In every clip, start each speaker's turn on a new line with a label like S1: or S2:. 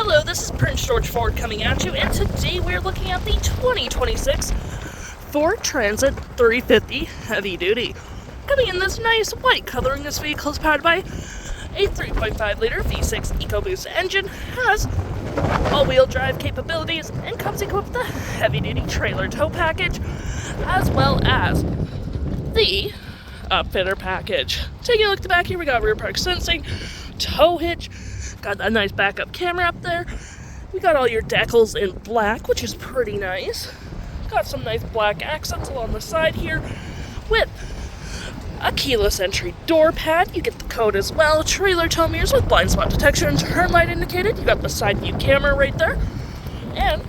S1: Hello, this is Prince George Ford coming at you, and today we're looking at the 2026 Ford Transit 350 Heavy Duty. Coming in this nice white coloring, this vehicle is powered by a 3.5-liter V6 EcoBoost engine, has all-wheel drive capabilities, and comes equipped with a heavy-duty trailer tow package, as well as the Upfitter Package. Taking a look at the back here, we got rear park sensing, tow hitch, got a nice backup camera up there. We got all your decals in black, which is pretty nice. Got some nice black accents along the side here with a keyless entry door pad. You get the code as well. Trailer tow mirrors with blind spot detection and turn light indicated. You got the side view camera right there. And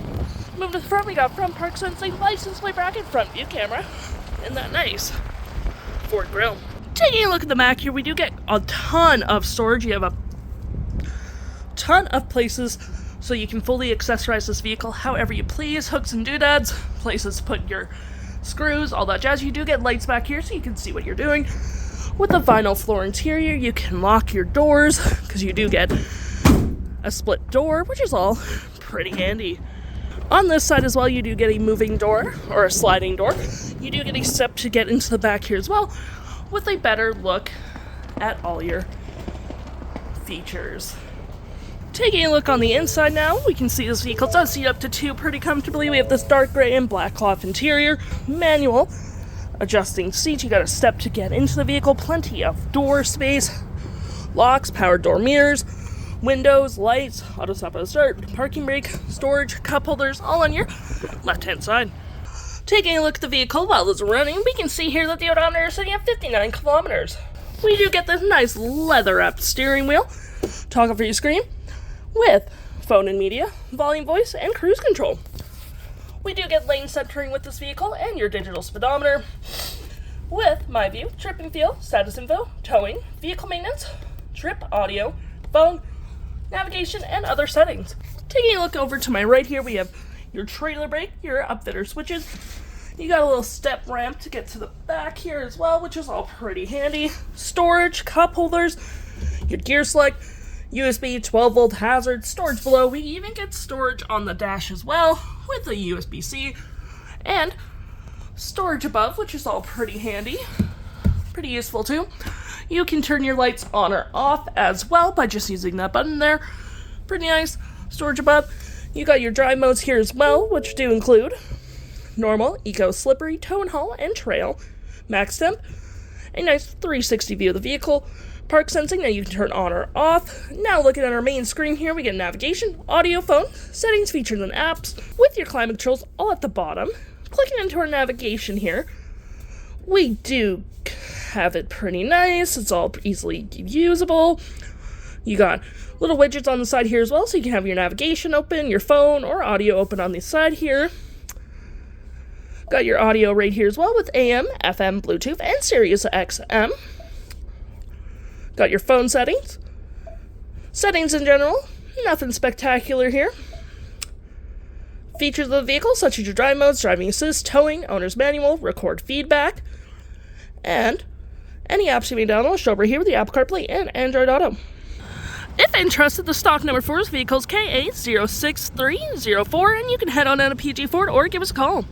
S1: moving to the front, we got front park sensing, license plate bracket, front view camera, and that nice Ford grille. Taking a look at the back here, we do get a ton of storage. You have a ton of places so you can fully accessorize this vehicle however you please. Hooks and doodads, places to put your screws, all that jazz. You do get lights back here so you can see what you're doing. With the vinyl floor interior, you can lock your doors because you do get a split door, which is all pretty handy. On this side as well, you do get a moving door or a sliding door. You do get a step to get into the back here as well with a better look at all your features. Taking a look on the inside now, we can see this vehicle does seat up to two pretty comfortably. We have this dark gray and black cloth interior, manual adjusting seats. You got a step to get into the vehicle, plenty of door space, locks, power door mirrors, windows, lights, auto stop and start, parking brake, storage, cup holders, all on your left-hand side. Taking a look at the vehicle while it's running, we can see here that the odometer is sitting at 59 kilometers. We do get this nice leather-wrapped steering wheel, toggle-free screen, with phone and media, volume, voice, and cruise control. We do get lane centering with this vehicle and your digital speedometer with My View, trip and feel, status info, towing, vehicle maintenance, trip, audio, phone, navigation, and other settings. Taking a look over to my right here, we have your trailer brake, your upfitter switches. You got a little step ramp to get to the back here as well, which is all pretty handy. Storage, cup holders, your gear select, USB 12-volt hazard, storage below. We even get storage on the dash as well with a USB-C and storage above, which is all pretty handy, pretty useful too. You can turn your lights on or off as well by just using that button there. Pretty nice. Storage above. You got your drive modes here as well, which do include normal, eco, slippery, tow and haul, and trail, max temp, a nice 360 view of the vehicle, park sensing that you can turn on or off. Now looking at our main screen here, we get navigation, audio, phone, settings, features, and apps with your climate controls all at the bottom. Clicking into our navigation here, we do have it pretty nice. It's all easily usable. You got little widgets on the side here as well, so you can have your navigation open, your phone, or audio open on the side here. Got your audio right here as well with AM, FM, Bluetooth, and SiriusXM. Got your phone settings. Settings in general, nothing spectacular here. Features of the vehicle, such as your drive modes, driving assist, towing, owner's manual, record feedback, and any apps you may download show over here with the Apple CarPlay and Android Auto. If interested, the stock number for this vehicle is KA06304, and you can head on down to PG Ford or give us a call.